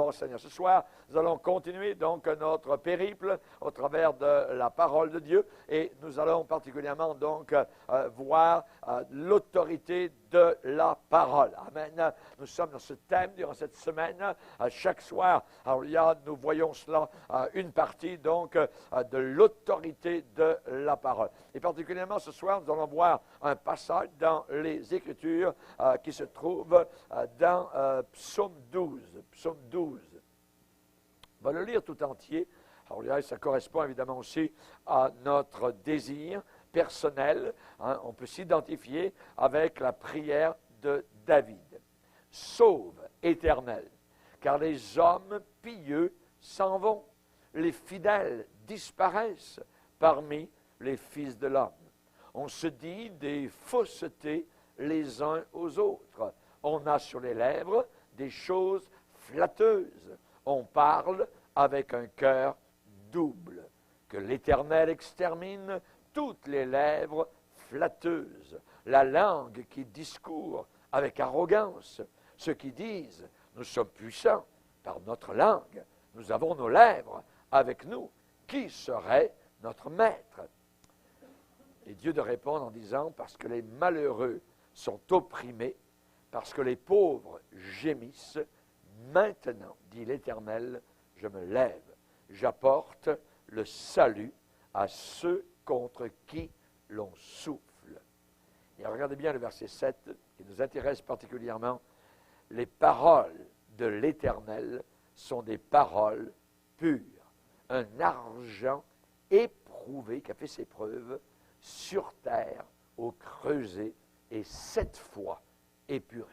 Alors, Seigneur, ce soir, nous allons continuer donc notre périple au travers de la parole de Dieu et nous allons particulièrement donc voir l'autorité de la parole. Amen. Nous sommes dans ce thème durant cette semaine. Chaque soir, nous voyons cela, une partie donc de l'autorité de la parole. Et particulièrement ce soir, nous allons voir un passage dans les Écritures qui se trouve dans Psaume 12. Psaume 12. On va le lire tout entier. Alors, ça correspond évidemment aussi à notre désir personnel. On peut s'identifier avec la prière de David. Sauve, Éternel, car les hommes pieux s'en vont. Les fidèles disparaissent parmi les fils de l'homme. On se dit des faussetés les uns aux autres. On a sur les lèvres des choses flatteuses. On parle avec un cœur double. Que l'Éternel extermine toutes les lèvres flatteuses. La langue qui discourt avec arrogance. Ceux qui disent, nous sommes puissants par notre langue. Nous avons nos lèvres avec nous. Qui serait notre maître? Et Dieu de répondre en disant, parce que les malheureux sont opprimés, parce que les pauvres gémissent, maintenant, dit l'Éternel, je me lève, j'apporte le salut à ceux contre qui l'on souffle. Et regardez bien le verset 7, qui nous intéresse particulièrement. Les paroles de l'Éternel sont des paroles pures. Un argent éprouvé, qui a fait ses preuves, sur terre, au creuset, et 7 fois épuré.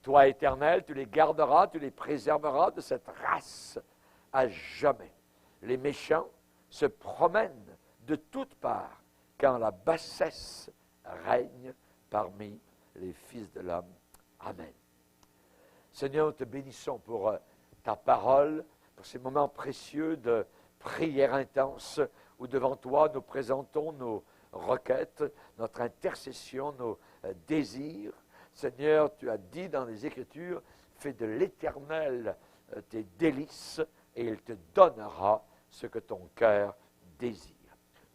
Toi, Éternel, tu les garderas, tu les préserveras de cette race à jamais. Les méchants se promènent de toutes parts quand la bassesse règne parmi les fils de l'homme. Amen. Seigneur, nous te bénissons pour ta parole, pour ces moments précieux de prière intense où devant toi nous présentons nos requêtes, notre intercession, nos désirs. Seigneur, tu as dit dans les Écritures, fais de l'Éternel tes délices et il te donnera ce que ton cœur désire.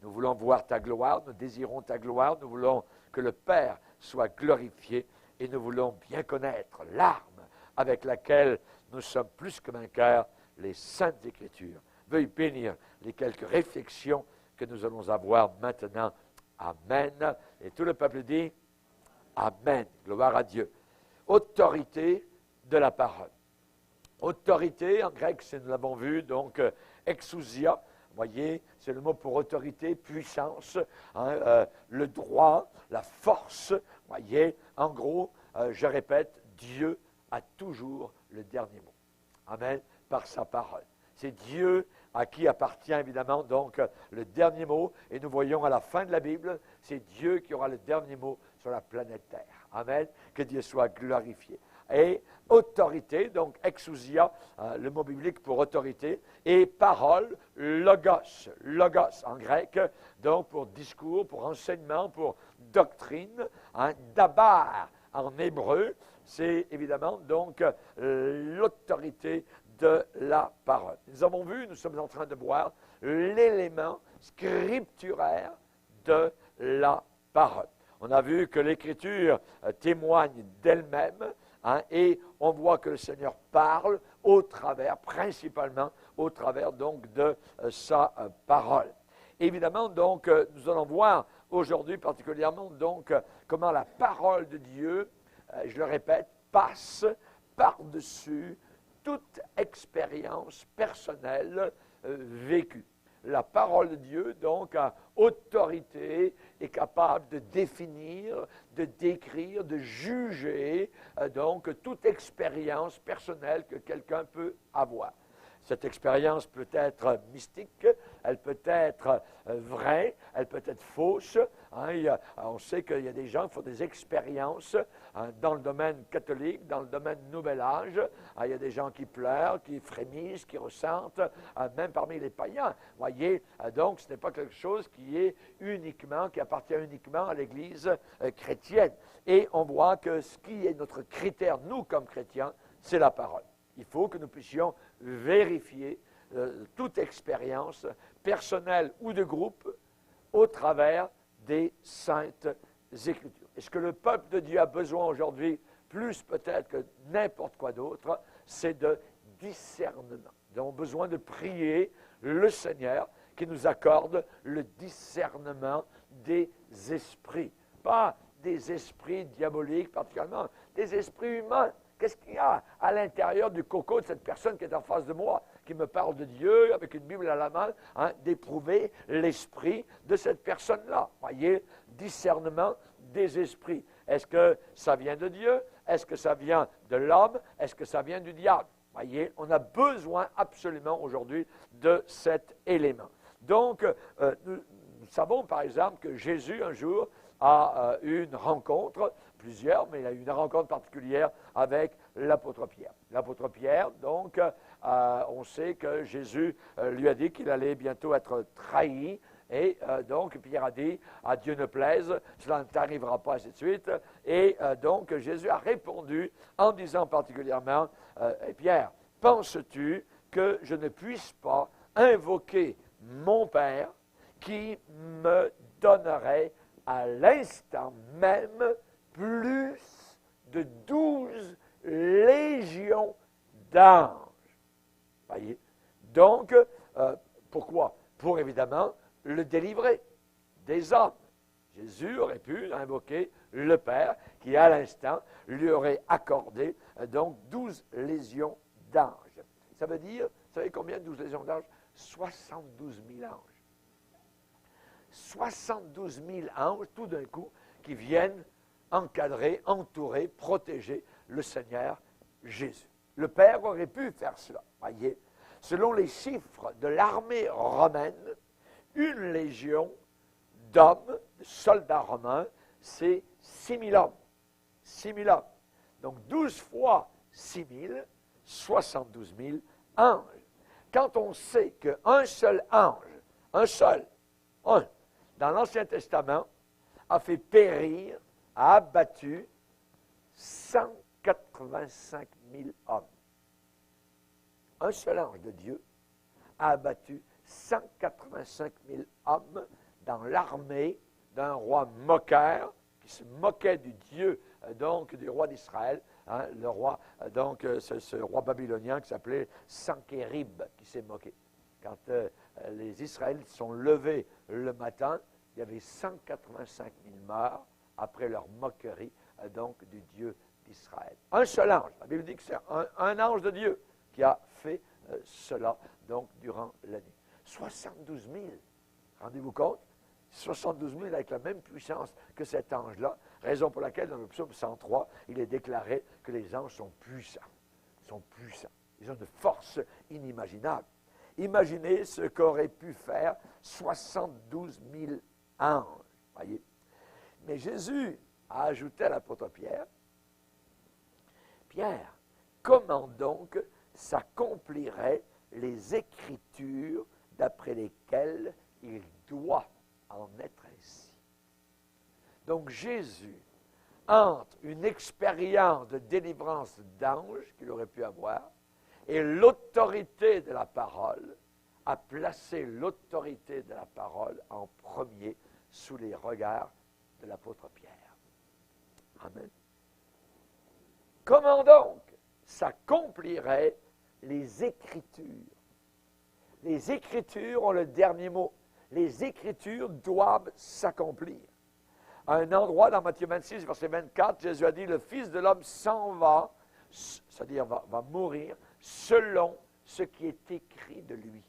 Nous voulons voir ta gloire, nous désirons ta gloire, nous voulons que le Père soit glorifié et nous voulons bien connaître l'arme avec laquelle nous sommes plus que vainqueurs, les saintes Écritures. Veuille bénir les quelques réflexions que nous allons avoir maintenant. Amen. Et tout le peuple dit Amen. Gloire à Dieu. Autorité de la parole. Autorité, en grec, nous l'avons vu, donc exousia. Vous voyez, c'est le mot pour autorité, puissance, le droit, la force. Vous voyez, en gros, je répète, Dieu a toujours le dernier mot. Amen. Par sa parole. C'est Dieu à qui appartient évidemment donc le dernier mot. Et nous voyons à la fin de la Bible, c'est Dieu qui aura le dernier mot sur la planète Terre. Amen. Que Dieu soit glorifié. Et autorité, donc exousia, le mot biblique pour autorité, et parole, logos, logos en grec, donc pour discours, pour enseignement, pour doctrine, dabar en hébreu, c'est évidemment donc l'autorité de la parole. Nous avons vu, nous sommes en train de voir l'élément scripturaire de la parole. On a vu que l'Écriture témoigne d'elle-même, et on voit que le Seigneur parle au travers, principalement au travers donc de sa parole. Évidemment, donc, nous allons voir aujourd'hui particulièrement donc comment la parole de Dieu, je le répète, passe par-dessus toute expérience personnelle vécue. La parole de Dieu, donc, a autorité, est capable de définir, de décrire, de juger, donc, toute expérience personnelle que quelqu'un peut avoir. Cette expérience peut être mystique, elle peut être vraie, elle peut être fausse. On sait qu'il y a des gens qui font des expériences dans le domaine catholique, dans le domaine Nouvel Âge. Il y a des gens qui pleurent, qui frémissent, qui ressentent, même parmi les païens. Voyez, donc ce n'est pas quelque chose qui appartient uniquement à l'Église chrétienne. Et on voit que ce qui est notre critère, nous comme chrétiens, c'est la parole. Il faut que nous puissions vérifier toute expérience personnelle ou de groupe au travers des Saintes Écritures. Et ce que le peuple de Dieu a besoin aujourd'hui, plus peut-être que n'importe quoi d'autre, c'est de discernement. Nous avons besoin de prier le Seigneur qui nous accorde le discernement des esprits. Pas des esprits diaboliques particulièrement, des esprits humains. Qu'est-ce qu'il y a à l'intérieur du coco de cette personne qui est en face de moi, qui me parle de Dieu avec une Bible à la main, d'éprouver l'esprit de cette personne-là. Voyez, discernement des esprits. Est-ce que ça vient de Dieu? Est-ce que ça vient de l'homme? Est-ce que ça vient du diable? Voyez, on a besoin absolument aujourd'hui de cet élément. Donc, nous savons par exemple que Jésus, un jour, a eu une rencontre, plusieurs, mais il a eu une rencontre particulière avec l'apôtre Pierre. L'apôtre Pierre, donc, on sait que Jésus lui a dit qu'il allait bientôt être trahi. Et donc, Pierre a dit, à Dieu ne plaise, cela ne t'arrivera pas, ainsi de suite. Et donc, Jésus a répondu en disant particulièrement, Pierre, penses-tu que je ne puisse pas invoquer mon Père qui me donnerait à l'instant même plus de 12 légions d'anges? Voyez? Donc, pourquoi? Pour évidemment le délivrer des hommes. Jésus aurait pu invoquer le Père qui, à l'instant, lui aurait accordé donc 12 légions d'anges. Ça veut dire, vous savez combien de 12 légions d'anges? 72 000 anges. 72 000 anges, tout d'un coup, qui viennent encadrer, entourer, protéger le Seigneur Jésus. Le Père aurait pu faire cela. Voyez, selon les chiffres de l'armée romaine, une légion d'hommes, de soldats romains, c'est 6 000 hommes. 6 000 hommes. Donc 12 fois 6 000, 72 000 anges. Quand on sait qu'un seul ange, un, dans l'Ancien Testament, a fait périr, a abattu 185 000 hommes. Un seul ange de Dieu a abattu 185 000 hommes dans l'armée d'un roi moqueur qui se moquait du Dieu, donc du roi d'Israël, le roi, donc ce roi babylonien qui s'appelait Sankérib, qui s'est moqué. Quand les Israélites sont levés le matin, il y avait 185 000 morts après leur moquerie, donc du Dieu d'Israël. Un seul ange, la Bible dit que c'est un ange de Dieu qui a fait cela, donc durant la nuit. 72 000, rendez-vous compte? 72 000 avec la même puissance que cet ange-là, raison pour laquelle dans le psaume 103, il est déclaré que les anges sont puissants. Ils sont puissants. Ils ont une force inimaginable. Imaginez ce qu'aurait pu faire 72 000 anges. Voyez? Mais Jésus a ajouté à l'apôtre Pierre, Pierre, comment donc s'accompliraient les Écritures d'après lesquelles il doit en être ainsi? Donc Jésus, entre une expérience de délivrance d'ange qu'il aurait pu avoir et l'autorité de la parole, a placé l'autorité de la parole en premier sous les regards de l'apôtre Pierre. Amen. Comment donc s'accompliraient les Écritures? Les Écritures ont le dernier mot. Les Écritures doivent s'accomplir. À un endroit dans Matthieu 26, verset 24, Jésus a dit, le Fils de l'homme s'en va, c'est-à-dire va mourir, selon ce qui est écrit de lui.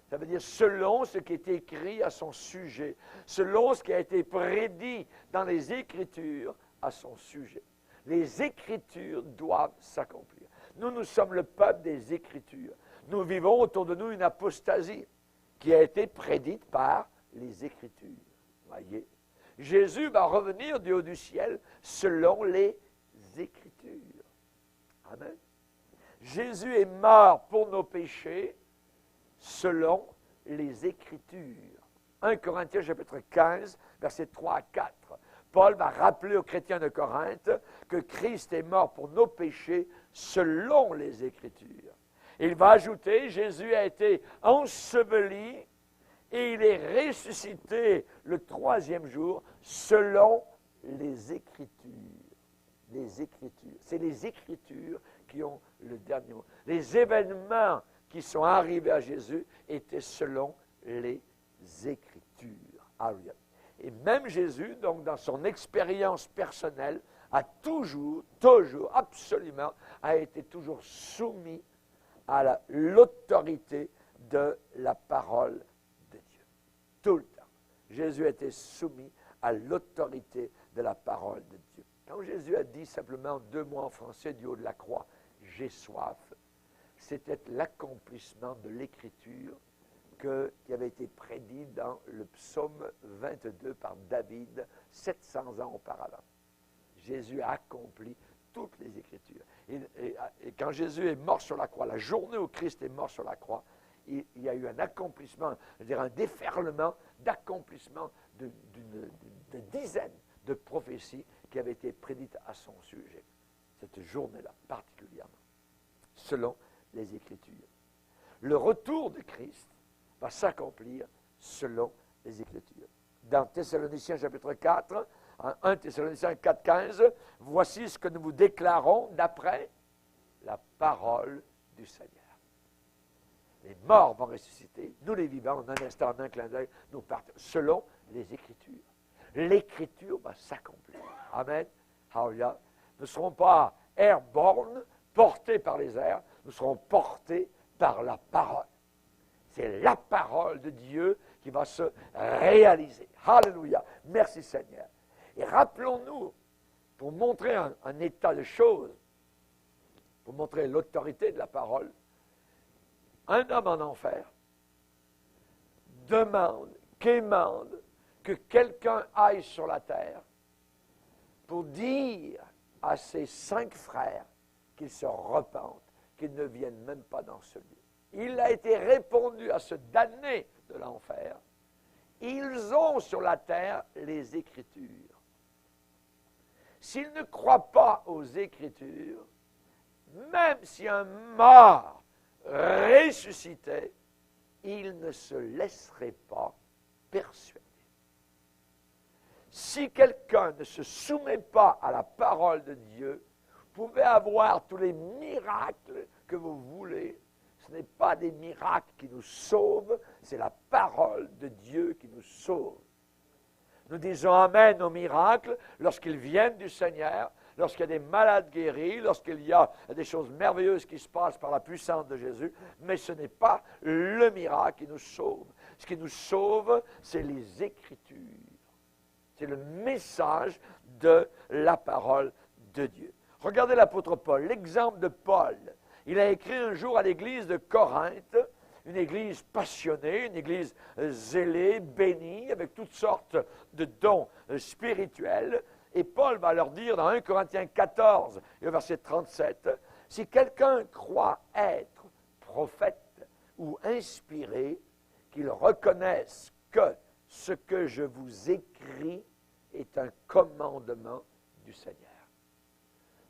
Ça veut dire selon ce qui est écrit à son sujet, selon ce qui a été prédit dans les Écritures à son sujet. Les Écritures doivent s'accomplir. Nous sommes le peuple des Écritures. Nous vivons autour de nous une apostasie qui a été prédite par les Écritures. Voyez? Jésus va revenir du haut du ciel selon les Écritures. Amen. Jésus est mort pour nos péchés selon les Écritures. 1 Corinthiens chapitre 15, versets 3 à 4. Paul va rappeler aux chrétiens de Corinthe que Christ est mort pour nos péchés selon les Écritures. Il va ajouter, Jésus a été enseveli et il est ressuscité le 3e jour selon les Écritures. Les Écritures. C'est les Écritures qui ont le dernier mot. Les événements qui sont arrivés à Jésus étaient selon les Écritures. Alléluia. Et même Jésus, donc dans son expérience personnelle, a toujours, absolument, a été toujours soumis à l'autorité de la parole de Dieu. Tout le temps. Jésus a été soumis à l'autorité de la parole de Dieu. Quand Jésus a dit simplement 2 mots en français du haut de la croix, « J'ai soif », c'était l'accomplissement de l'Écriture qui avait été prédit dans le psaume 22 par David 700 ans auparavant. Jésus a accompli toutes les Écritures. Et quand Jésus est mort sur la croix, la journée où Christ est mort sur la croix, il y a eu un accomplissement, c'est-à-dire un déferlement d'accomplissement de dizaines de prophéties qui avaient été prédites à son sujet. Cette journée-là, particulièrement, selon les Écritures. Le retour de Christ va s'accomplir selon les Écritures. Dans Thessaloniciens chapitre 4, 1 Thessaloniciens 4, 15, voici ce que nous vous déclarons d'après la parole du Seigneur. Les morts vont ressusciter, nous les vivants, en un instant, en un clin d'œil, nous partons selon les Écritures. L'Écriture va s'accomplir. Amen. Hallelujah. Nous ne serons pas airborne, portés par les airs, nous serons portés par la parole. C'est la parole de Dieu qui va se réaliser. Alléluia. Merci Seigneur. Et rappelons-nous, pour montrer un état de choses, pour montrer l'autorité de la parole, un homme en enfer quémande que quelqu'un aille sur la terre pour dire à ses 5 frères qu'ils se repentent, qu'ils ne viennent même pas dans ce lieu. Il a été répondu à ce damné de l'enfer. Ils ont sur la terre les Écritures. S'ils ne croient pas aux Écritures, même si un mort ressuscitait, ils ne se laisseraient pas persuader. Si quelqu'un ne se soumet pas à la parole de Dieu, vous pouvez avoir tous les miracles que vous voulez. Ce n'est pas des miracles qui nous sauvent, c'est la parole de Dieu qui nous sauve. Nous disons Amen aux miracles lorsqu'ils viennent du Seigneur, lorsqu'il y a des malades guéris, lorsqu'il y a des choses merveilleuses qui se passent par la puissance de Jésus, mais ce n'est pas le miracle qui nous sauve. Ce qui nous sauve, c'est les Écritures. C'est le message de la parole de Dieu. Regardez l'apôtre Paul, l'exemple de Paul. Il a écrit un jour à l'église de Corinthe, une église passionnée, une église zélée, bénie, avec toutes sortes de dons spirituels. Et Paul va leur dire dans 1 Corinthiens 14, et au verset 37, « Si quelqu'un croit être prophète ou inspiré, qu'il reconnaisse que ce que je vous écris est un commandement du Seigneur. »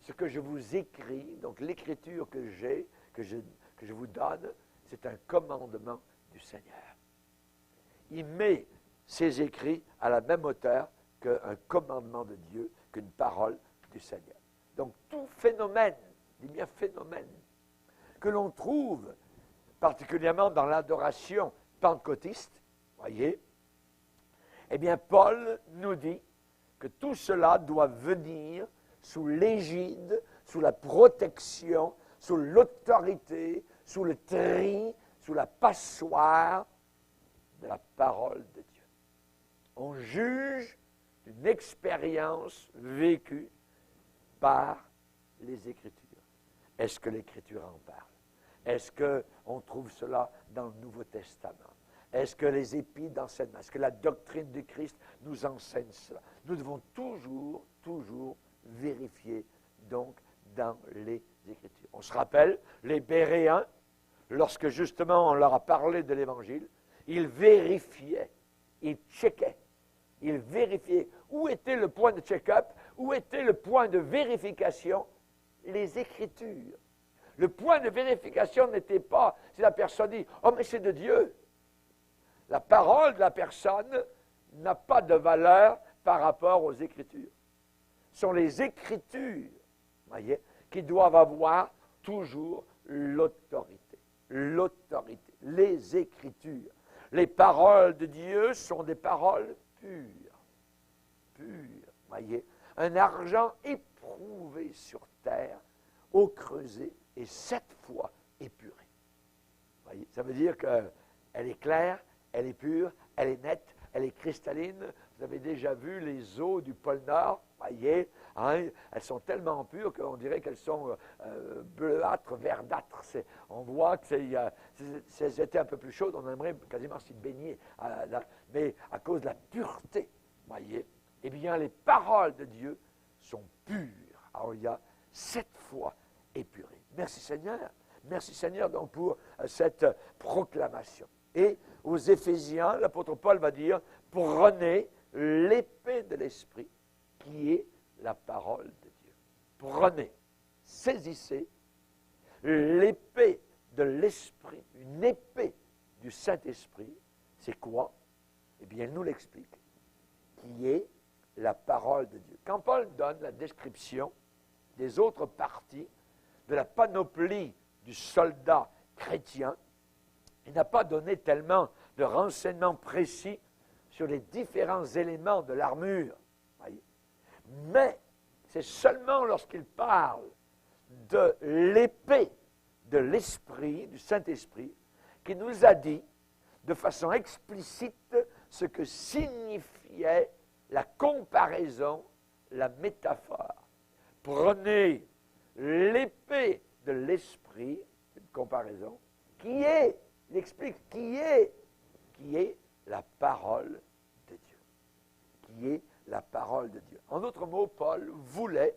Ce que je vous écris, donc l'écriture que j'ai, que je vous donne, c'est un commandement du Seigneur. Il met ses écrits à la même hauteur qu'un commandement de Dieu, qu'une parole du Seigneur. Donc tout phénomène, dis bien phénomène, que l'on trouve particulièrement dans l'adoration pentecôtiste, voyez, eh bien Paul nous dit que tout cela doit venir sous l'égide, sous la protection, sous l'autorité, sous le tri, sous la passoire de la parole de Dieu. On juge d'une expérience vécue par les Écritures. Est-ce que l'Écriture en parle? Est-ce qu'on trouve cela dans le Nouveau Testament? Est-ce que les épîtres d'enseignement, est-ce que la doctrine du Christ nous enseigne cela? Nous devons toujours vérifier donc dans les Écritures. On se rappelle, les Béréens, lorsque justement on leur a parlé de l'Évangile, ils vérifiaient, ils checkaient, ils vérifiaient Où était le point de check-up? Où était le point de vérification? Les Écritures. Le point de vérification n'était pas si la personne dit « Oh, mais c'est de Dieu ». La parole de la personne n'a pas de valeur par rapport aux Écritures. Ce sont les Écritures, voyez, qui doivent avoir toujours l'autorité. L'autorité, les Écritures. Les paroles de Dieu sont des paroles pures. Pures, voyez. Un argent éprouvé sur terre, eau creusée et 7 fois épuré. Voyez, ça veut dire qu'elle est claire, elle est pure, elle est nette, elle est cristalline. Vous avez déjà vu les eaux du pôle Nord, voyez, hein, elles sont tellement pures qu'on dirait qu'elles sont bleuâtres, verdâtres. On voit que si elles étaient un peu plus chaudes, on aimerait quasiment s'y baigner. Mais à cause de la pureté, voyez, eh bien, les paroles de Dieu sont pures. Alors, il y a 7 fois épurées. Merci Seigneur. Merci Seigneur donc pour cette proclamation. Et aux Éphésiens, l'apôtre Paul va dire, prenez l'épée de l'Esprit, qui est la parole de Dieu. Prenez, saisissez l'épée de l'Esprit, une épée du Saint-Esprit. C'est quoi? Eh bien, il nous l'explique, qui est la parole de Dieu. Quand Paul donne la description des autres parties de la panoplie du soldat chrétien, il n'a pas donné tellement de renseignements précis sur les différents éléments de l'armure. Mais c'est seulement lorsqu'il parle de l'épée de l'Esprit, du Saint-Esprit, qu'il nous a dit de façon explicite ce que signifiait la comparaison, la métaphore. Prenez l'épée de l'Esprit, une comparaison, qui est, il explique, qui est la parole de Dieu. Qui est la parole de Dieu. En d'autres mots, Paul voulait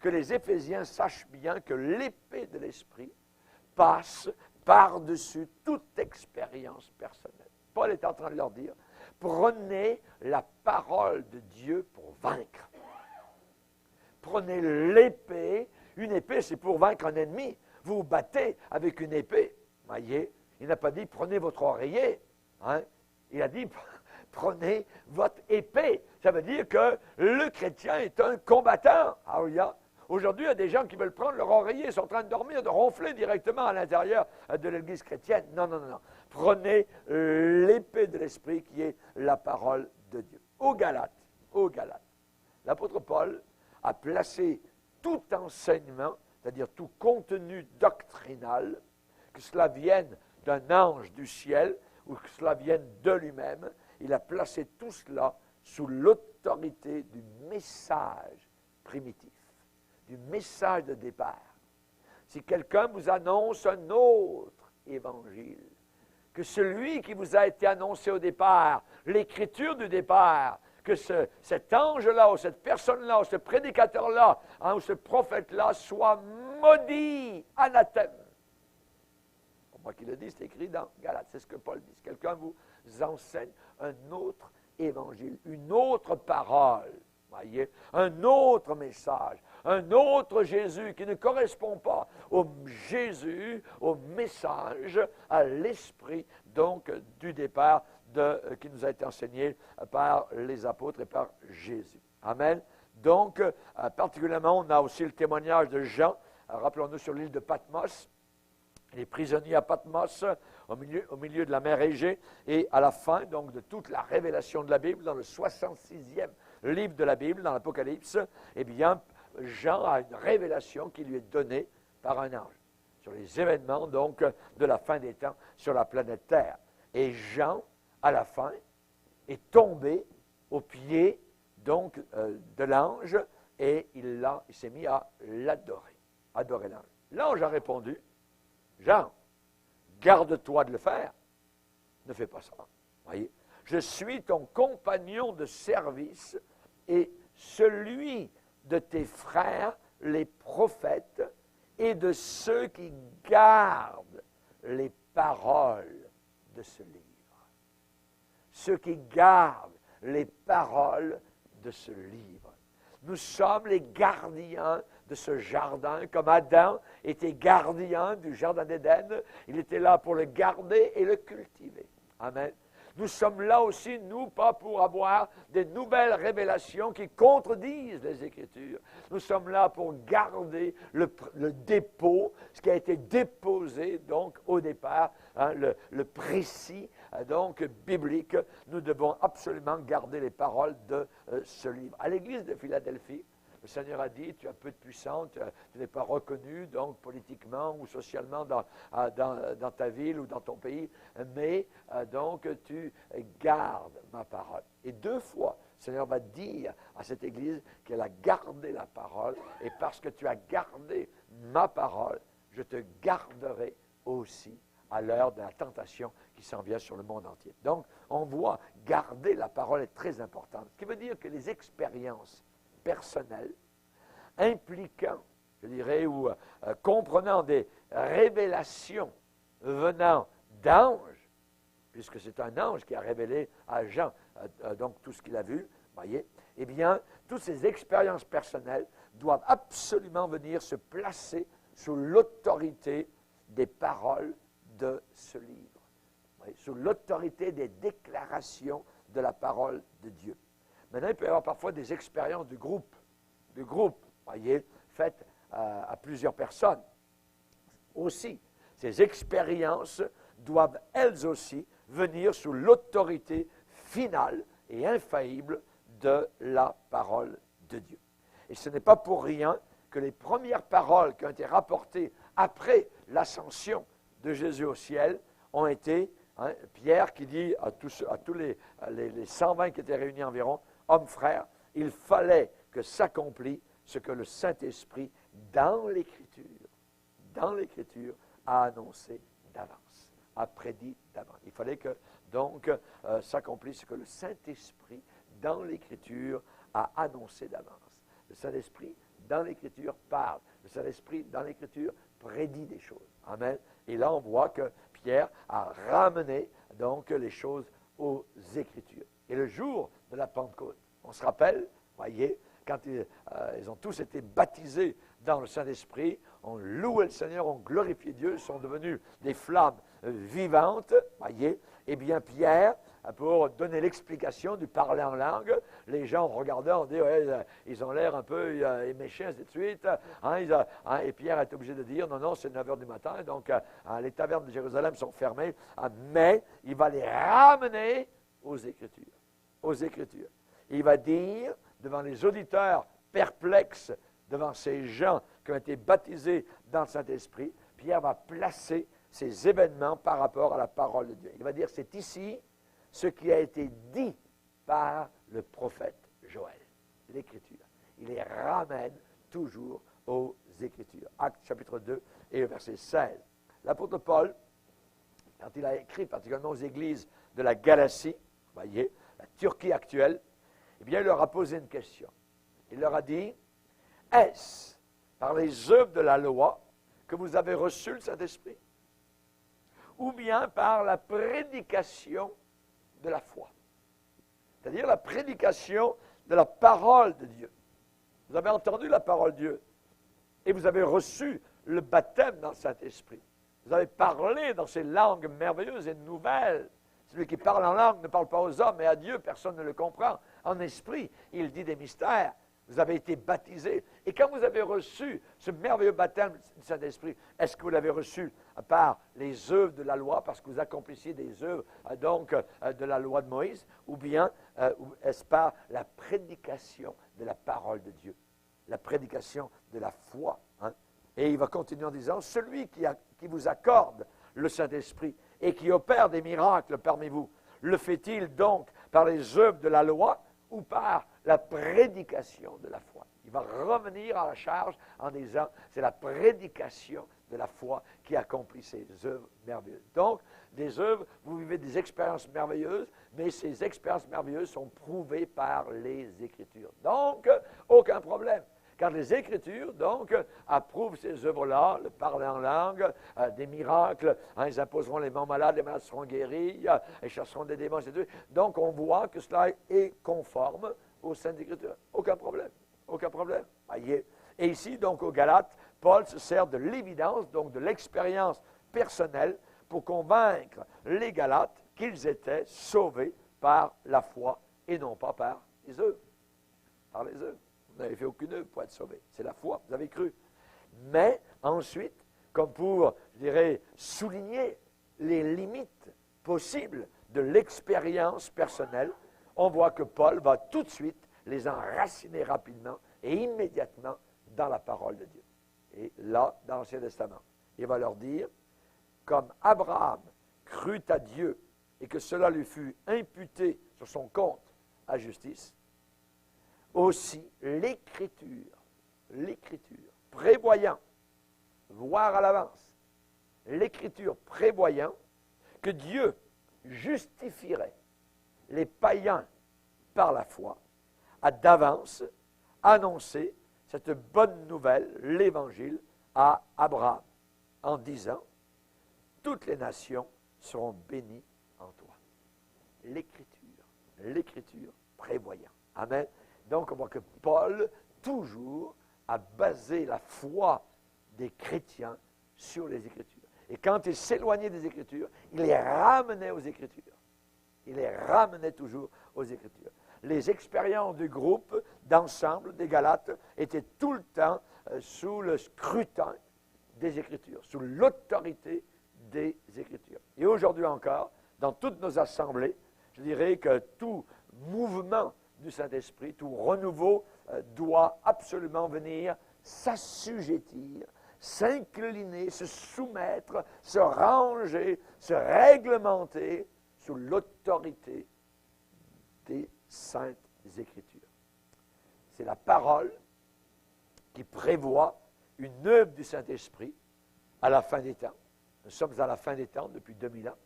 que les Éphésiens sachent bien que l'épée de l'Esprit passe par-dessus toute expérience personnelle. Paul est en train de leur dire, prenez la parole de Dieu pour vaincre. Prenez l'épée. Une épée, c'est pour vaincre un ennemi. Vous vous battez avec une épée. Voyez, il n'a pas dit prenez votre oreiller. Hein? Il a dit prenez votre épée. Ça veut dire que le chrétien est un combattant. Alléluia. Aujourd'hui, il y a des gens qui veulent prendre leur oreiller, ils sont en train de dormir, de ronfler directement à l'intérieur de l'Église chrétienne. Non, non, non, non. Prenez l'épée de l'Esprit qui est la parole de Dieu. Aux Galates, l'apôtre Paul a placé tout enseignement, c'est-à-dire tout contenu doctrinal, que cela vienne d'un ange du ciel ou que cela vienne de lui-même, il a placé tout cela sous l'autorité du message primitif, du message de départ. Si quelqu'un vous annonce un autre évangile que celui qui vous a été annoncé au départ, l'écriture du départ, que cet ange-là, ou cette personne-là, ou ce prédicateur-là, hein, ou ce prophète-là soit maudit, anathème. Pour moi qui le dis, c'est écrit dans Galates, c'est ce que Paul dit. Si quelqu'un vous enseigne un autre évangile, une autre parole, voyez, un autre message, un autre Jésus qui ne correspond pas au Jésus, au message, à l'esprit, donc, du départ qui nous a été enseigné par les apôtres et par Jésus. Amen. Donc, particulièrement, on a aussi le témoignage de Jean. Rappelons-nous sur l'île de Patmos. Les prisonniers à Patmos, au milieu de la mer Égée, et à la fin, donc, de toute la révélation de la Bible, dans le 66e livre de la Bible, dans l'Apocalypse, eh bien, Jean a une révélation qui lui est donnée par un ange sur les événements, donc, de la fin des temps sur la planète Terre. Et Jean, à la fin, est tombé aux pieds, donc, de l'ange, et il s'est mis à l'adorer, adorer l'ange. L'ange a répondu, Jean, garde-toi de le faire, ne fais pas ça. Voyez, je suis ton compagnon de service et celui de tes frères, les prophètes, et de ceux qui gardent les paroles de ce livre. Ceux qui gardent les paroles de ce livre. Nous sommes les gardiens de ce jardin, comme Adam était gardien du jardin d'Éden. Il était là pour le garder et le cultiver. Amen. Nous sommes là aussi, nous, pas pour avoir des nouvelles révélations qui contredisent les Écritures. Nous sommes là pour garder le dépôt, ce qui a été déposé, donc, au départ, hein, le précis, donc, biblique. Nous devons absolument garder les paroles de ce livre. À l'Église de Philadelphie, le Seigneur a dit, tu as peu de puissance, tu n'es pas reconnu, donc politiquement ou socialement dans ta ville ou dans ton pays, mais donc tu gardes ma parole. Et 2 fois, le Seigneur va dire à cette Église qu'elle a gardé la parole, et parce que tu as gardé ma parole, je te garderai aussi à l'heure de la tentation qui s'en vient sur le monde entier. Donc, on voit, garder la parole est très important. Ce qui veut dire que les expériences personnel, impliquant, je dirais, ou comprenant des révélations venant d'anges, puisque c'est un ange qui a révélé à Jean donc tout ce qu'il a vu, voyez, eh bien, toutes ces expériences personnelles doivent absolument venir se placer sous l'autorité des paroles de ce livre, voyez, sous l'autorité des déclarations de la parole de Dieu. Maintenant, il peut y avoir parfois des expériences de groupe, voyez, faites à plusieurs personnes. Aussi, ces expériences doivent elles aussi venir sous l'autorité finale et infaillible de la parole de Dieu. Et ce n'est pas pour rien que les premières paroles qui ont été rapportées après l'ascension de Jésus au ciel ont été, hein, Pierre qui dit à tous les 120 qui étaient réunis environ, hommes frères, il fallait que s'accomplisse ce que le Saint-Esprit, dans l'Écriture, a annoncé d'avance, a prédit d'avance. Il fallait que, donc, s'accomplisse ce que le Saint-Esprit, dans l'Écriture, a annoncé d'avance. Le Saint-Esprit, dans l'Écriture, parle. Le Saint-Esprit, dans l'Écriture, prédit des choses. Amen. Et là, on voit que Pierre a ramené, donc, les choses aux Écritures. Et le jour de la Pentecôte, on se rappelle, voyez, quand ils ont tous été baptisés dans le Saint-Esprit, ont loué le Seigneur, ont glorifié Dieu, sont devenus des flammes vivantes, voyez, eh bien Pierre, pour donner l'explication du parler en langue, les gens regardaient, on dit, ouais, ils ont l'air un peu éméchés, ainsi de suite, et Pierre est obligé de dire, non, c'est 9 heures du matin, donc les tavernes de Jérusalem sont fermées, mais il va les ramener aux Écritures. Il va dire, devant les auditeurs perplexes, devant ces gens qui ont été baptisés dans le Saint-Esprit, Pierre va placer ces événements par rapport à la parole de Dieu. Il va dire, c'est ici ce qui a été dit par le prophète Joël, l'Écriture. Il les ramène toujours aux Écritures. Actes chapitre 2 et verset 16. L'apôtre Paul, quand il a écrit particulièrement aux églises de la Galatie, voyez, la Turquie actuelle, eh bien, il leur a posé une question. Il leur a dit, est-ce par les œuvres de la loi que vous avez reçu le Saint-Esprit? Ou bien par la prédication de la foi? C'est-à-dire la prédication de la parole de Dieu. Vous avez entendu la parole de Dieu et vous avez reçu le baptême dans le Saint-Esprit. Vous avez parlé dans ces langues merveilleuses et nouvelles. Celui qui parle en langue ne parle pas aux hommes, mais à Dieu, personne ne le comprend. En esprit, il dit des mystères. Vous avez été baptisés. Et quand vous avez reçu ce merveilleux baptême du Saint-Esprit, est-ce que vous l'avez reçu par les œuvres de la loi, parce que vous accomplissiez des œuvres de la loi de Moïse, ou bien est-ce par la prédication de la parole de Dieu, la prédication de la foi, hein? Et il va continuer en disant, celui qui vous accorde le Saint-Esprit et qui opère des miracles parmi vous, le fait-il donc par les œuvres de la loi ou par la prédication de la foi? Il va revenir à la charge en disant, c'est la prédication de la foi qui accomplit ces œuvres merveilleuses. Donc, des œuvres, vous vivez des expériences merveilleuses, mais ces expériences merveilleuses sont prouvées par les Écritures. Donc, aucun problème. Car les Écritures, donc, approuvent ces œuvres-là, le parler en langue, des miracles, hein, ils imposeront les mains malades, les malades seront guéris, ils chasseront des démons, etc. Donc, on voit que cela est conforme aux Saintes Écritures. Aucun problème. Aucun problème. Voyez. Et ici, donc, aux Galates, Paul se sert de l'évidence, donc de l'expérience personnelle, pour convaincre les Galates qu'ils étaient sauvés par la foi et non pas par les œuvres. Par les œuvres. Vous n'avez fait aucune œuvre pour être sauvé. C'est la foi, vous avez cru. Mais ensuite, comme pour, je dirais, souligner les limites possibles de l'expérience personnelle, on voit que Paul va tout de suite les enraciner rapidement et immédiatement dans la parole de Dieu. Et là, dans l'Ancien Testament, il va leur dire, comme Abraham crut à Dieu et que cela lui fut imputé sur son compte à justice, aussi l'Écriture, prévoyant, voir à l'avance, l'Écriture prévoyant que Dieu justifierait les païens par la foi, a d'avance annoncé cette bonne nouvelle, l'Évangile, à Abraham, en disant, toutes les nations seront bénies en toi. L'Écriture prévoyant. Amen. Donc, on voit que Paul, toujours, a basé la foi des chrétiens sur les Écritures. Et quand il s'éloignait des Écritures, il les ramenait aux Écritures. Il les ramenait toujours aux Écritures. Les expériences du groupe, d'ensemble, des Galates, étaient tout le temps sous le scrutin des Écritures, sous l'autorité des Écritures. Et aujourd'hui encore, dans toutes nos assemblées, je dirais que tout mouvement du Saint-Esprit, tout renouveau doit absolument venir s'assujettir, s'incliner, se soumettre, se ranger, se réglementer sous l'autorité des Saintes Écritures. C'est la parole qui prévoit une œuvre du Saint-Esprit à la fin des temps. Nous sommes à la fin des temps depuis 2000 ans.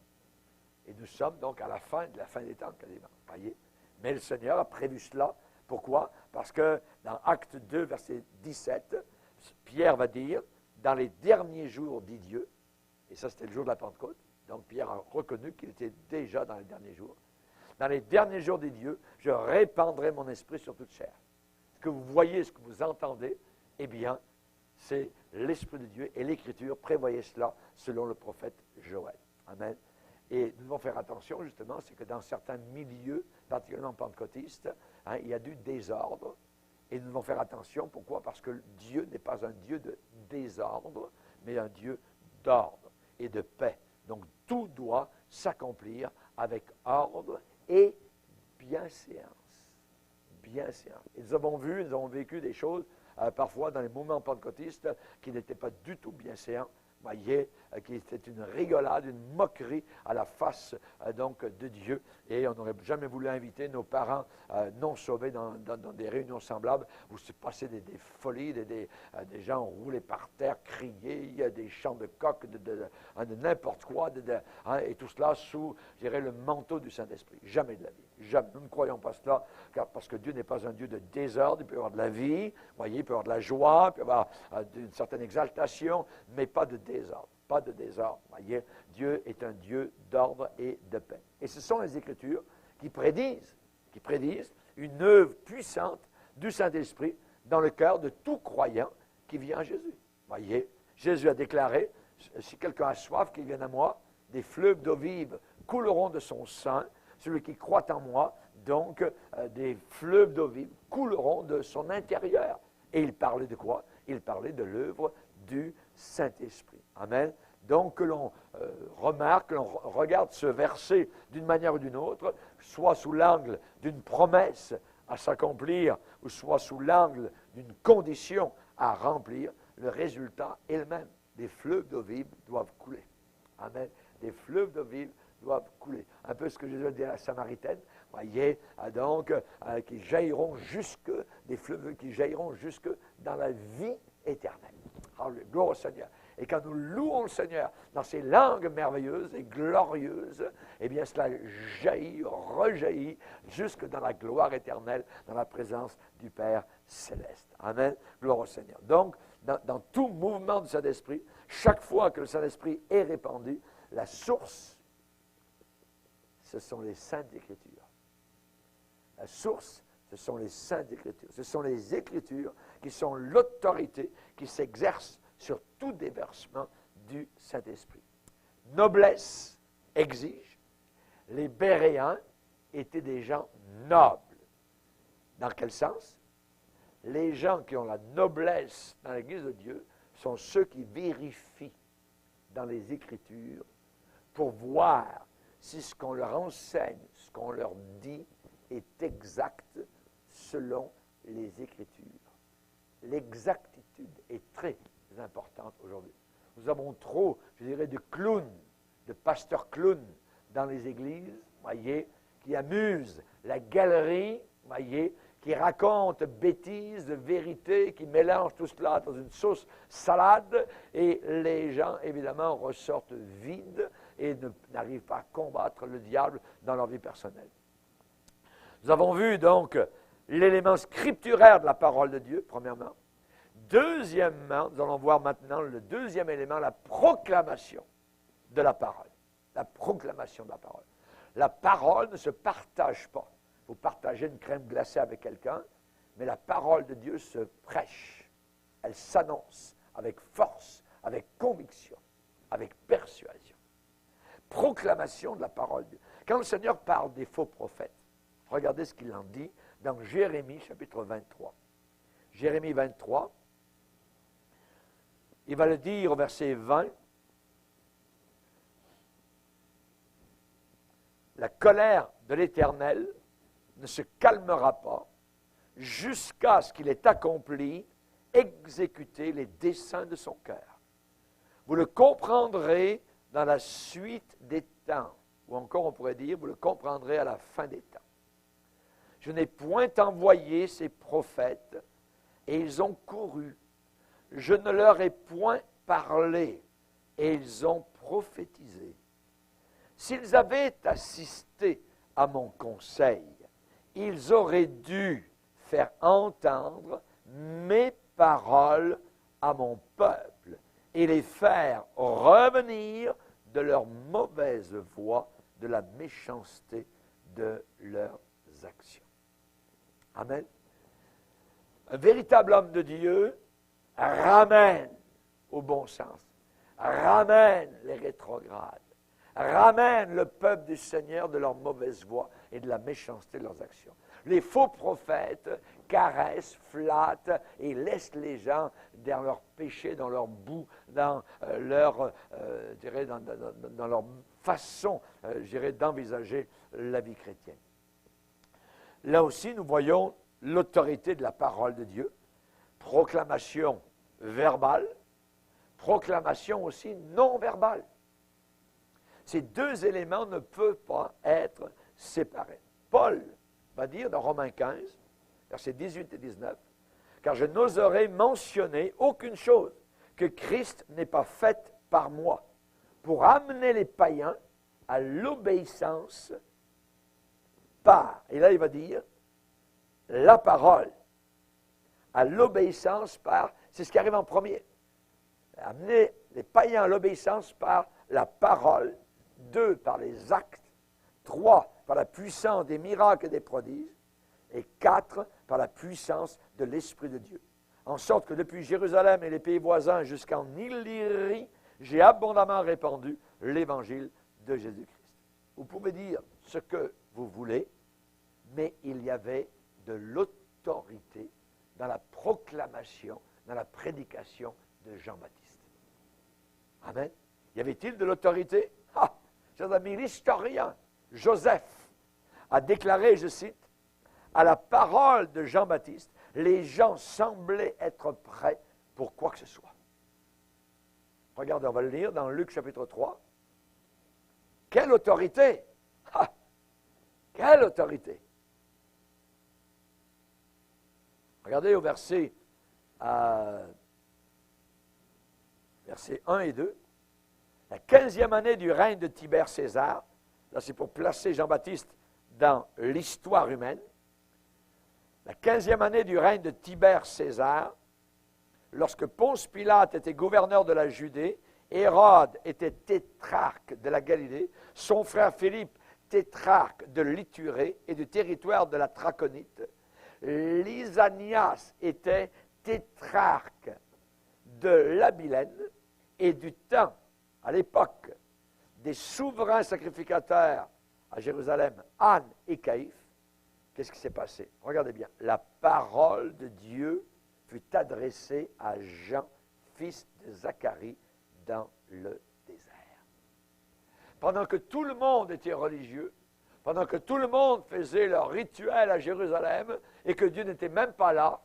Et nous sommes donc à la fin de la fin des temps, quasiment. Voyez? Mais le Seigneur a prévu cela. Pourquoi? Parce que dans Acte 2, verset 17, Pierre va dire, dans les derniers jours, dit Dieu, et ça c'était le jour de la Pentecôte, donc Pierre a reconnu qu'il était déjà dans les derniers jours. Dans les derniers jours des dieux, je répandrai mon esprit sur toute chair. Ce que vous voyez, ce que vous entendez, eh bien, c'est l'Esprit de Dieu et l'Écriture prévoyait cela selon le prophète Joël. Amen. Et nous devons faire attention, justement, c'est que dans certains milieux, particulièrement pentecôtistes, il y a du désordre. Et nous devons faire attention. Pourquoi? Parce que Dieu n'est pas un Dieu de désordre, mais un Dieu d'ordre et de paix. Donc, tout doit s'accomplir avec ordre et bienséance. Bienséance. Et nous avons vu, nous avons vécu des choses, parfois dans les mouvements pentecôtistes, qui n'étaient pas du tout bienséants. Voyez, qui était une rigolade, une moquerie à la face donc de Dieu. Et on n'aurait jamais voulu inviter nos parents non sauvés dans des réunions semblables où se passaient des folies, des gens roulés par terre, criaient, des chants de coq, de n'importe quoi, et tout cela sous, je dirais, le manteau du Saint-Esprit. Jamais de la vie. Jamais. Nous ne croyons pas cela, parce que Dieu n'est pas un Dieu de désordre. Il peut y avoir de la vie, voyez, il peut y avoir de la joie, il peut y avoir une certaine exaltation, mais pas de désordre. Pas de désordre. Voyez, Dieu est un Dieu d'ordre et de paix. Et ce sont les Écritures qui prédisent une œuvre puissante du Saint-Esprit dans le cœur de tout croyant qui vient à Jésus. Voyez, Jésus a déclaré, si quelqu'un a soif, qu'il vienne à moi, des fleuves d'eau vive couleront de son sein. Celui qui croit en moi, donc des fleuves d'eau vive couleront de son intérieur. Et il parlait de quoi? Il parlait de l'œuvre du Saint-Esprit. Amen. Donc que l'on remarque, que l'on regarde ce verset d'une manière ou d'une autre, soit sous l'angle d'une promesse à s'accomplir, ou soit sous l'angle d'une condition à remplir, le résultat est le même. Des fleuves d'eau vive doivent couler. Amen. Des fleuves d'eau vive doivent couler. Un peu ce que Jésus a dit à la Samaritaine, voyez, donc, qui jailliront jusque, des fleuves qui jailliront jusque dans la vie éternelle. Alléluia, gloire au Seigneur. Et quand nous louons le Seigneur dans ces langues merveilleuses et glorieuses, eh bien cela jaillit, rejaillit jusque dans la gloire éternelle, dans la présence du Père céleste. Amen. Gloire au Seigneur. Donc, dans tout mouvement du Saint-Esprit, chaque fois que le Saint-Esprit est répandu, la source, ce sont les Saintes Écritures. La source Ce sont les saintes Écritures. Ce sont les Écritures qui sont l'autorité qui s'exerce sur tout déversement du Saint-Esprit. Noblesse exige. Les Béréens étaient des gens nobles. Dans quel sens? Les gens qui ont la noblesse dans l'Église de Dieu sont ceux qui vérifient dans les Écritures pour voir si ce qu'on leur enseigne, ce qu'on leur dit est exact selon les Écritures. L'exactitude est très importante aujourd'hui. Nous avons trop, je dirais, de clowns, de pasteurs clowns dans les églises, voyez, qui amusent la galerie, voyez, qui racontent bêtises, de vérités, qui mélangent tout cela dans une sauce salade, et les gens, évidemment, ressortent vides et n'arrivent pas à combattre le diable dans leur vie personnelle. Nous avons vu, donc, l'élément scripturaire de la parole de Dieu, premièrement. Deuxièmement, nous allons voir maintenant le deuxième élément, la proclamation de la parole. La proclamation de la parole. La parole ne se partage pas. Vous partagez une crème glacée avec quelqu'un, mais la parole de Dieu se prêche. Elle s'annonce avec force, avec conviction, avec persuasion. Proclamation de la parole de Dieu. Quand le Seigneur parle des faux prophètes, regardez ce qu'il en dit dans Jérémie chapitre 23. Jérémie 23, il va le dire au verset 20. La colère de l'Éternel ne se calmera pas jusqu'à ce qu'il ait accompli, exécuté les desseins de son cœur. Vous le comprendrez dans la suite des temps, ou encore on pourrait dire, vous le comprendrez à la fin des temps. Je n'ai point envoyé ces prophètes, et ils ont couru. Je ne leur ai point parlé, et ils ont prophétisé. S'ils avaient assisté à mon conseil, ils auraient dû faire entendre mes paroles à mon peuple et les faire revenir de leur mauvaise voie, de la méchanceté de leurs actions. Amen. Un véritable homme de Dieu ramène au bon sens, ramène les rétrogrades, ramène le peuple du Seigneur de leur mauvaise voie et de la méchanceté de leurs actions. Les faux prophètes caressent, flattent et laissent les gens dans leur péché, dans leur boue, dans leur façon, d'envisager la vie chrétienne. Là aussi, nous voyons l'autorité de la parole de Dieu, proclamation verbale, proclamation aussi non verbale. Ces deux éléments ne peuvent pas être séparés. Paul va dire dans Romains 15, versets 18 et 19, « Car je n'oserais mentionner aucune chose que Christ n'ait pas faite par moi, pour amener les païens à l'obéissance par, et là il va dire, la parole, à l'obéissance par, c'est ce qui arrive en premier, amener les païens à l'obéissance par la parole, 2 par les actes, 3 par la puissance des miracles et des prodiges, et 4 par la puissance de l'Esprit de Dieu. En sorte que depuis Jérusalem et les pays voisins jusqu'en Illyrie, j'ai abondamment répandu l'Évangile de Jésus-Christ. Vous pouvez dire ce que vous voulez, mais il y avait de l'autorité dans la proclamation, dans la prédication de Jean-Baptiste. Amen. Y avait-il de l'autorité? Ah, chers amis, l'historien Joseph a déclaré, je cite, à la parole de Jean-Baptiste, les gens semblaient être prêts pour quoi que ce soit. Regardez, on va le lire dans Luc chapitre 3. Quelle autorité! Ah, quelle autorité! Regardez au verset 1 et 2. La 15e année du règne de Tibère César, là c'est pour placer Jean-Baptiste dans l'histoire humaine. La 15e année du règne de Tibère César, lorsque Ponce Pilate était gouverneur de la Judée, Hérode était tétrarque de la Galilée, son frère Philippe tétrarque de l'Ithurée et du territoire de la Traconite, Lysanias était tétrarque de l'Abilène et du temps, à l'époque, des souverains sacrificateurs à Jérusalem, Anne et Caïphe, qu'est-ce qui s'est passé? Regardez bien. La parole de Dieu fut adressée à Jean, fils de Zacharie, dans le désert. Pendant que tout le monde était religieux, pendant que tout le monde faisait leur rituel à Jérusalem et que Dieu n'était même pas là,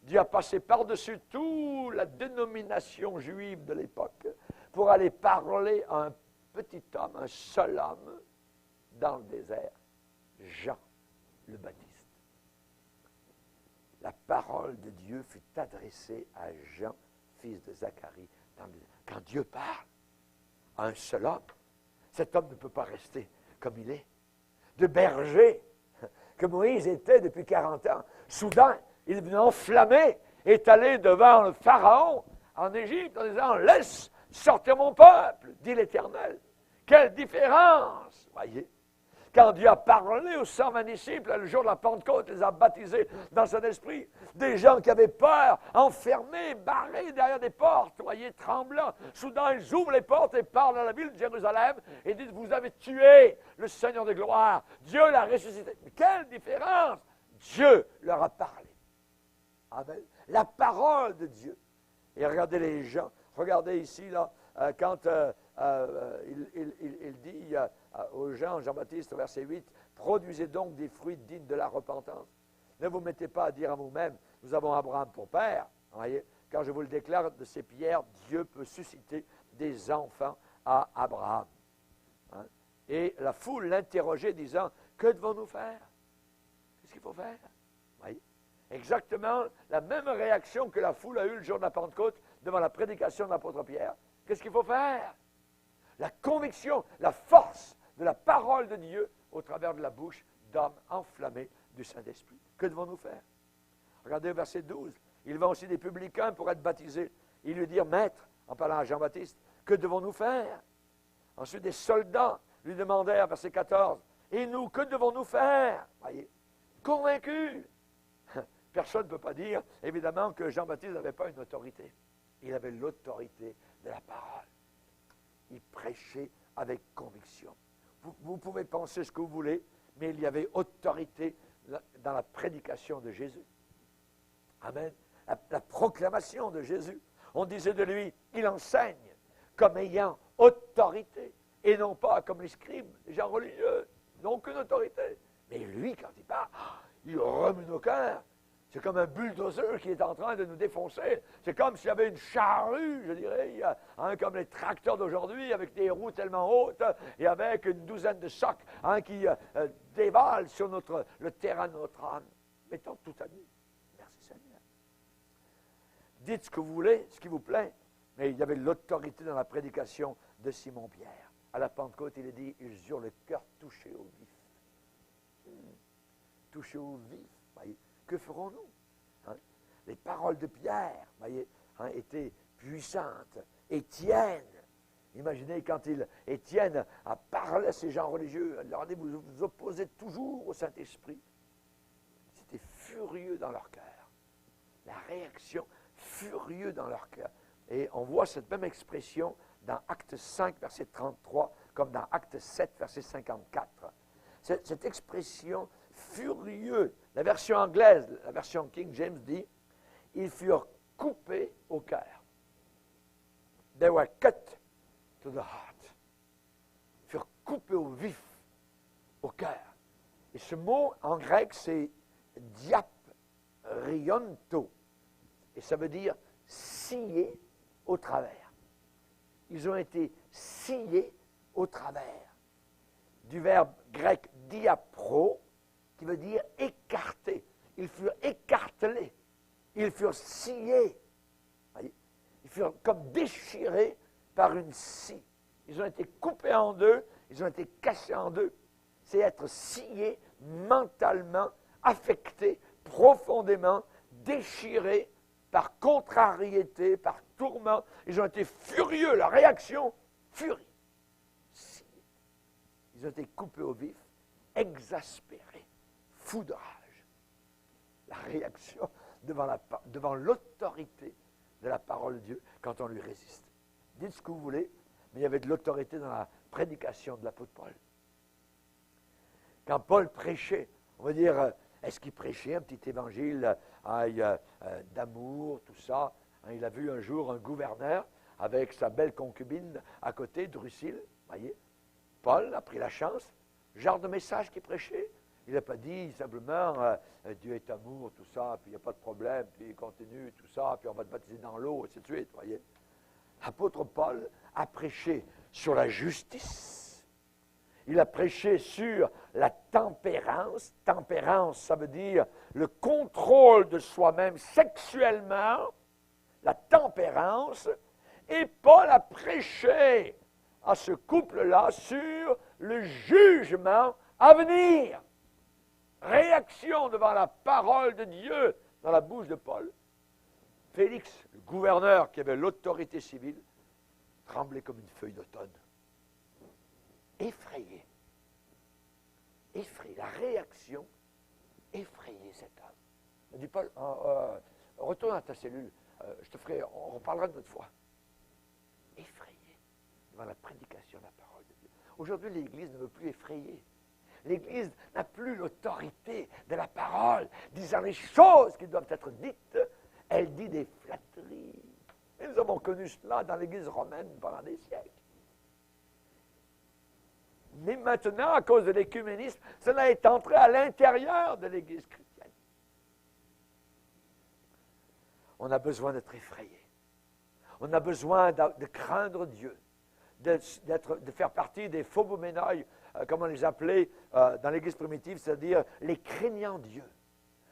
Dieu a passé par-dessus toute la dénomination juive de l'époque pour aller parler à un petit homme, un seul homme, dans le désert, Jean le Baptiste. La parole de Dieu fut adressée à Jean, fils de Zacharie, dans le désert. Quand Dieu parle à un seul homme, cet homme ne peut pas rester comme il est. De berger, que Moïse était depuis 40 ans, soudain, il est venu enflammé, est allé devant le Pharaon en Égypte en disant « Laisse sortir mon peuple, dit l'Éternel. » Quelle différence, voyez. Quand Dieu a parlé aux 120 disciples, le jour de la Pentecôte, il les a baptisés dans son esprit. Des gens qui avaient peur, enfermés, barrés derrière des portes, voyez, tremblants. Soudain, ils ouvrent les portes et parlent à la ville de Jérusalem et disent, vous avez tué le Seigneur de gloire. Dieu l'a ressuscité. Mais quelle différence! Dieu leur a parlé. Amen. La parole de Dieu. Et regardez les gens. Regardez ici, là, quand il dit aux gens, Jean-Baptiste, verset 8, « Produisez donc des fruits dignes de la repentance. Ne vous mettez pas à dire à vous-même, nous avons Abraham pour père. » Voyez, quand je vous le déclare, de ces pierres, Dieu peut susciter des enfants à Abraham. Hein? Et la foule l'interrogeait, disant, « Que devons-nous faire? Qu'est-ce qu'il faut faire? » Voyez. Exactement la même réaction que la foule a eue le jour de la Pentecôte devant la prédication de l'apôtre Pierre. Qu'est-ce qu'il faut faire? La conviction, la force de la parole de Dieu au travers de la bouche d'hommes enflammés du Saint-Esprit. Que devons-nous faire? Regardez verset 12. Il va aussi des publicains pour être baptisés. Ils lui dirent, Maître, en parlant à Jean-Baptiste, que devons-nous faire? Ensuite, des soldats lui demandèrent, verset 14, et nous, que devons-nous faire? Voyez, convaincus. Personne ne peut pas dire, évidemment, que Jean-Baptiste n'avait pas une autorité. Il avait l'autorité de la parole. Il prêchait avec conviction. Vous pouvez penser ce que vous voulez, mais il y avait autorité dans la prédication de Jésus. Amen. La proclamation de Jésus. On disait de lui, il enseigne comme ayant autorité, et non pas comme les scribes, les gens religieux, ils n'ont aucune autorité. Mais lui, quand il parle, il remue nos cœurs. C'est comme un bulldozer qui est en train de nous défoncer. C'est comme s'il y avait une charrue, je dirais, comme les tracteurs d'aujourd'hui, avec des roues tellement hautes et avec une douzaine de chocs qui dévalent sur le terrain de notre âme. Mettons tout à nu. Merci Seigneur. Dites ce que vous voulez, ce qui vous plaît, mais il y avait l'autorité dans la prédication de Simon-Pierre. À la Pentecôte, il est dit, ils eurent le cœur touché au vif. Touché au vif, voyez. Que ferons-nous? Hein? Les paroles de Pierre, voyez, étaient puissantes. Étienne, imaginez quand Étienne a parlé à ces gens religieux, il leur a dit, vous vous opposez toujours au Saint-Esprit. C'était furieux dans leur cœur. La réaction, furieux dans leur cœur. Et on voit cette même expression dans Acte 5, verset 33, comme dans Acte 7, verset 54. Cette expression furieux, la version anglaise, la version King James dit, ils furent coupés au cœur. They were cut to the heart. Ils furent coupés au vif, au cœur. Et ce mot en grec, c'est diaprionto. Et ça veut dire scier au travers. Ils ont été sciés au travers. Du verbe grec diapro, qui veut dire écarter. Ils furent écartelés. Ils furent sciés. Voyez? Ils furent comme déchirés par une scie. Ils ont été coupés en deux. Ils ont été cassés en deux. C'est être sciés mentalement, affectés profondément, déchirés par contrariété, par tourment. Ils ont été furieux. La réaction, furie. Sciés. Ils ont été coupés au vif, exaspérés. Foudrage. la réaction devant l'autorité de la parole de Dieu quand on lui résiste. Dites ce que vous voulez, mais il y avait de l'autorité dans la prédication de l'apôtre Paul. Quand Paul prêchait, on va dire, est-ce qu'il prêchait un petit évangile d'amour, tout ça? Il a vu un jour un gouverneur avec sa belle concubine à côté, Drusille, voyez. Paul a pris la chance, genre de message qu'il prêchait. Il n'a pas dit simplement Dieu est amour, tout ça, puis il n'y a pas de problème, puis il continue, tout ça, puis on va te baptiser dans l'eau, et ainsi de suite, voyez. L'apôtre Paul a prêché sur la justice. Il a prêché sur la tempérance. Tempérance, ça veut dire le contrôle de soi-même sexuellement, la tempérance. Et Paul a prêché à ce couple-là sur le jugement à venir. Réaction devant la parole de Dieu dans la bouche de Paul. Félix, le gouverneur qui avait l'autorité civile, tremblait comme une feuille d'automne. Effrayé. Effrayé. La réaction effrayait cet homme. Il dit Paul, retourne à ta cellule. On reparlera de notre foi. Effrayé devant la prédication de la parole de Dieu. Aujourd'hui, l'Église ne veut plus effrayer. L'Église n'a plus l'autorité de la parole, disant les choses qui doivent être dites. Elle dit des flatteries. Et nous avons connu cela dans l'Église romaine pendant des siècles. Mais maintenant, à cause de l'écuménisme, cela est entré à l'intérieur de l'Église chrétienne. On a besoin d'être effrayé. On a besoin de craindre Dieu, de faire partie des phoboménaïs, comme on les appelait dans l'Église primitive, c'est-à-dire les craignants Dieu,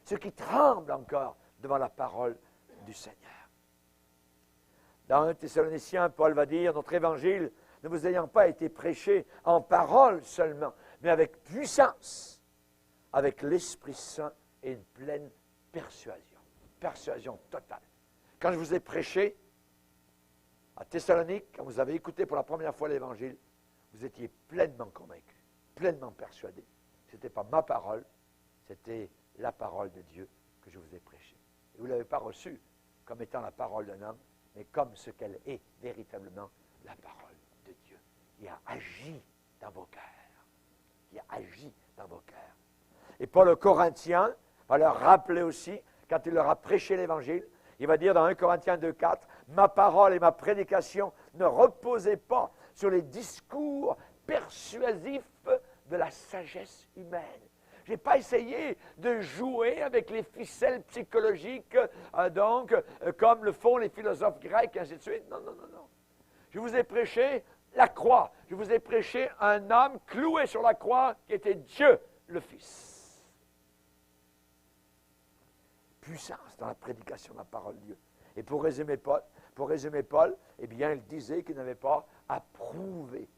ceux qui tremblent encore devant la parole du Seigneur. Dans 1 Thessaloniciens, Paul va dire, notre évangile ne vous ayant pas été prêché en parole seulement, mais avec puissance, avec l'Esprit Saint et une pleine persuasion. Persuasion totale. Quand je vous ai prêché à Thessalonique, quand vous avez écouté pour la première fois l'Évangile, vous étiez pleinement convaincu, pleinement persuadé. Ce n'était pas ma parole, c'était la parole de Dieu que je vous ai prêchée. Et vous ne l'avez pas reçue comme étant la parole d'un homme, mais comme ce qu'elle est véritablement, la parole de Dieu. Il a agi dans vos cœurs. Il a agi dans vos cœurs. Et Paul aux Corinthiens va leur rappeler aussi, quand il leur a prêché l'Évangile, il va dire dans 1 Corinthiens 2,4, « Ma parole et ma prédication ne reposaient pas sur les discours persuasifs de la sagesse humaine. » Je n'ai pas essayé de jouer avec les ficelles psychologiques, comme le font les philosophes grecs, et ainsi de suite. Non, non, non, non. Je vous ai prêché la croix. Je vous ai prêché un homme cloué sur la croix qui était Dieu, le Fils. Puissance dans la prédication de la parole de Dieu. Et pour résumer Paul, eh bien, il disait qu'il n'avait pas à prouver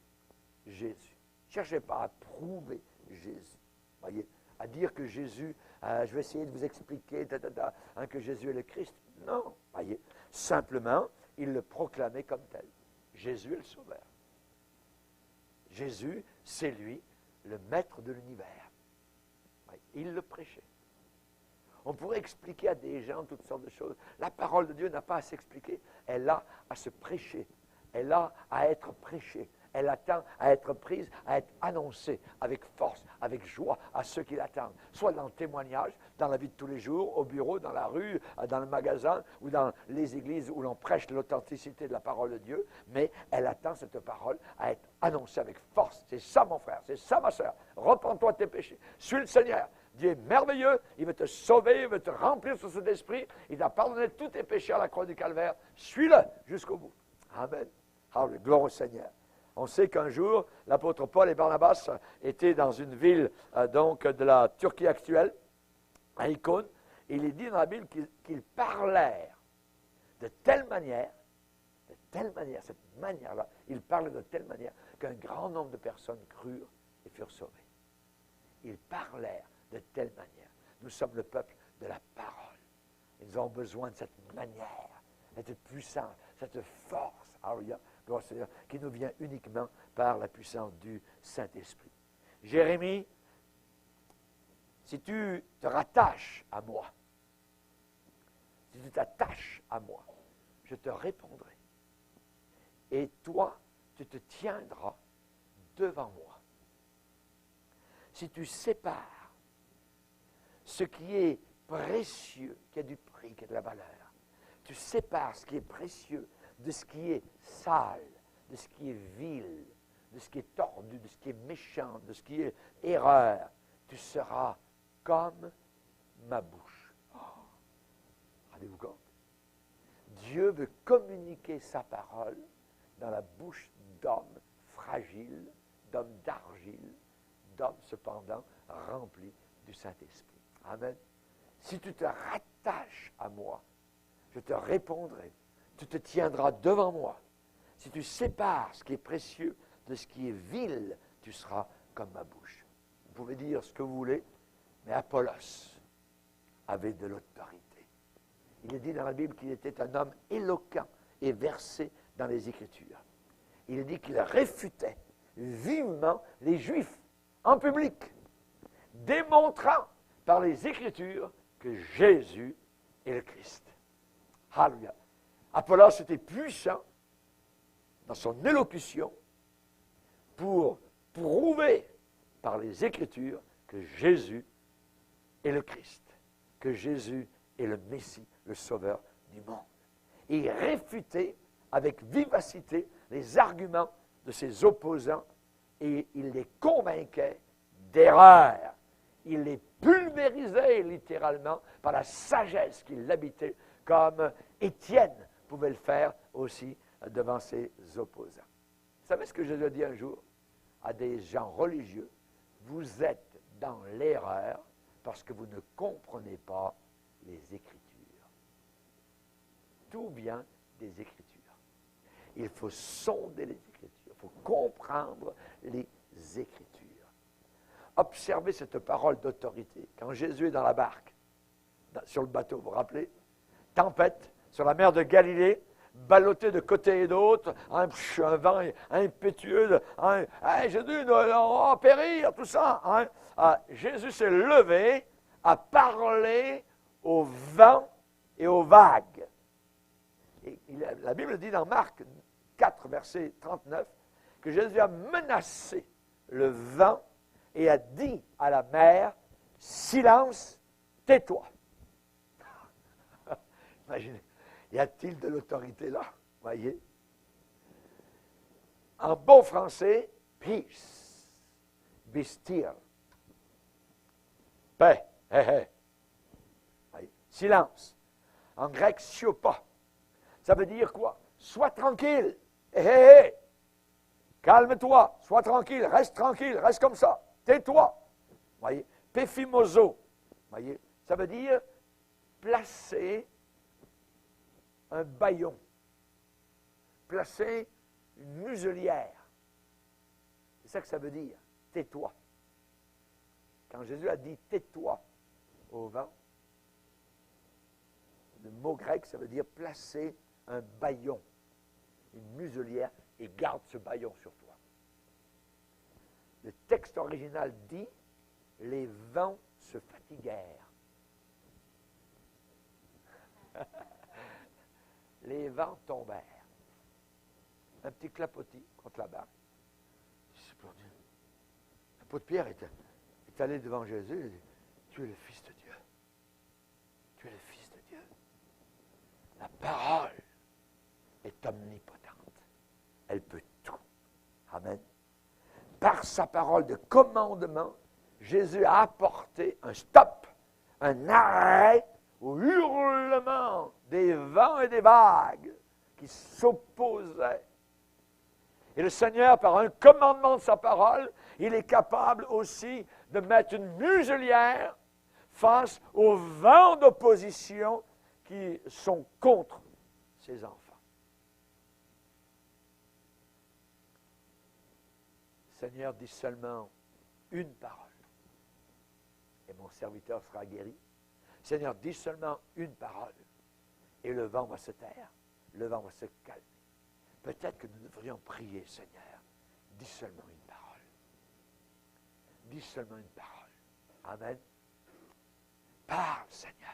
Jésus. Ne cherchez pas à prouver Jésus. Voyez, à dire que Jésus, je vais essayer de vous expliquer que Jésus est le Christ. Non, voyez, simplement, il le proclamait comme tel. Jésus est le Sauveur. Jésus, c'est lui, le maître de l'univers. Voyez, il le prêchait. On pourrait expliquer à des gens toutes sortes de choses. La parole de Dieu n'a pas à s'expliquer. Elle a à se prêcher. Elle a à être prêchée. Elle attend à être prise, à être annoncée avec force, avec joie à ceux qui l'attendent. Soit dans le témoignage, dans la vie de tous les jours, au bureau, dans la rue, dans le magasin ou dans les églises où l'on prêche l'authenticité de la parole de Dieu. Mais elle attend cette parole à être annoncée avec force. C'est ça mon frère, c'est ça ma soeur. Repends-toi de tes péchés. Suis le Seigneur. Dieu est merveilleux. Il veut te sauver, il veut te remplir sur cet esprit. Il t'a pardonné tous tes péchés à la croix du Calvaire. Suis-le jusqu'au bout. Amen. Alléluia. Gloire au Seigneur. On sait qu'un jour, l'apôtre Paul et Barnabas étaient dans une ville de la Turquie actuelle, à Icône, et il est dit dans la Bible qu'ils parlèrent de telle manière, cette manière-là, ils parlaient de telle manière qu'un grand nombre de personnes crurent et furent sauvées. Ils parlèrent de telle manière. Nous sommes le peuple de la parole. Et nous avons besoin de cette manière, cette puissance, cette force. Alléluia. Seigneur, qui nous vient uniquement par la puissance du Saint-Esprit. Jérémie, si tu te rattaches à moi, si tu t'attaches à moi, je te répondrai. Et toi, tu te tiendras devant moi. Si tu sépares ce qui est précieux, qui a du prix, qui a de la valeur, tu sépares ce qui est précieux de ce qui est sale, de ce qui est vil, de ce qui est tordu, de ce qui est méchant, de ce qui est erreur, tu seras comme ma bouche. Oh, rendez-vous compte? Dieu veut communiquer sa parole dans la bouche d'hommes fragiles, d'hommes d'argile, d'hommes cependant remplis du Saint-Esprit. Amen. Si tu te rattaches à moi, je te répondrai. Tu te tiendras devant moi. Si tu sépares ce qui est précieux de ce qui est vil, tu seras comme ma bouche. Vous pouvez dire ce que vous voulez, mais Apollos avait de l'autorité. Il est dit dans la Bible qu'il était un homme éloquent et versé dans les Écritures. Il est dit qu'il réfutait vivement les Juifs en public, démontrant par les Écritures que Jésus est le Christ. Alléluia. Apollos était puissant dans son élocution pour prouver par les Écritures que Jésus est le Christ, que Jésus est le Messie, le Sauveur du monde. Et il réfutait avec vivacité les arguments de ses opposants et il les convainquait d'erreur. Il les pulvérisait littéralement par la sagesse qui l'habitait, comme Étienne pouvait le faire aussi devant ses opposants. Vous savez ce que Jésus a dit un jour à des gens religieux? Vous êtes dans l'erreur parce que vous ne comprenez pas les Écritures. Tout vient des Écritures. Il faut sonder les Écritures. Il faut comprendre les Écritures. Observez cette parole d'autorité. Quand Jésus est dans la barque, sur le bateau, vous vous rappelez? Tempête sur la mer de Galilée, ballotté de côté et d'autre, un vent impétueux, Jésus, on va périr, tout ça. Jésus s'est levé à parler au vent et aux vagues. Et la Bible dit dans Marc 4, verset 39, que Jésus a menacé le vent et a dit à la mer, « Silence, tais-toi ». Imaginez, y a-t-il de l'autorité là? Voyez? En bon français, peace, be still. Paix, voyez? Silence. En grec, siopa. Ça veut dire quoi? Sois tranquille. Calme-toi, sois tranquille, reste comme ça. Tais-toi. Voyez? Péphimoso. Voyez? Ça veut dire placer un bâillon, placer une muselière. C'est ça que ça veut dire, tais-toi. Quand Jésus a dit tais-toi au vent, le mot grec, ça veut dire placer un bâillon, une muselière, et garde ce bâillon sur toi. Le texte original dit, les vents se fatiguèrent. Les vents tombèrent. Un petit clapotis contre la barque. C'est pour Dieu. L'apôtre Pierre est allé devant Jésus et dit, tu es le Fils de Dieu. Tu es le Fils de Dieu. La parole est omnipotente. Elle peut tout. Amen. Par sa parole de commandement, Jésus a apporté un stop, un arrêt au hurlement des vents et des vagues qui s'opposaient. Et le Seigneur, par un commandement de sa parole, il est capable aussi de mettre une muselière face aux vents d'opposition qui sont contre ses enfants. Le Seigneur dit seulement une parole et mon serviteur sera guéri. Seigneur, dis seulement une parole et le vent va se taire, le vent va se calmer. Peut-être que nous devrions prier, Seigneur, dis seulement une parole. Dis seulement une parole. Amen. Parle, Seigneur.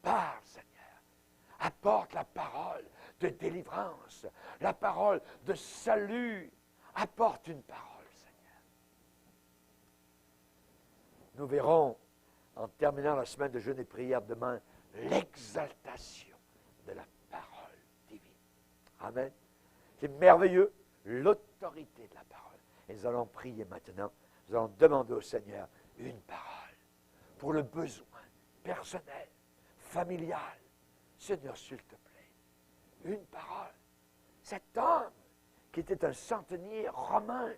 Parle, Seigneur. Apporte la parole de délivrance, la parole de salut. Apporte une parole, Seigneur. Nous verrons, en terminant la semaine de jeûne et prière demain, l'exaltation de la parole divine. Amen. C'est merveilleux, l'autorité de la parole. Et nous allons prier maintenant. Nous allons demander au Seigneur une parole pour le besoin personnel, familial. Seigneur, s'il te plaît, une parole. Cet homme qui était un centenier romain,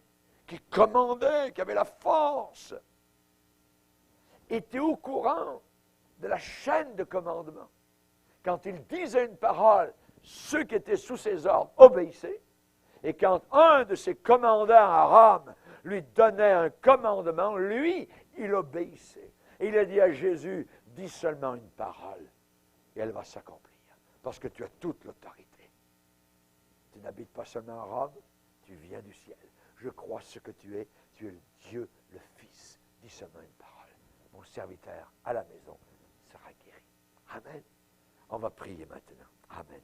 qui commandait, qui avait la force, était au courant de la chaîne de commandement. Quand il disait une parole, ceux qui étaient sous ses ordres obéissaient. Et quand un de ses commandants à Rome lui donnait un commandement, lui, il obéissait. Et il a dit à Jésus, dis seulement une parole, et elle va s'accomplir, parce que tu as toute l'autorité. Tu n'habites pas seulement à Rome, tu viens du ciel. Je crois ce que tu es le Dieu, le Fils. Dis seulement une parole. Mon serviteur à la maison sera guéri. Amen. On va prier maintenant. Amen.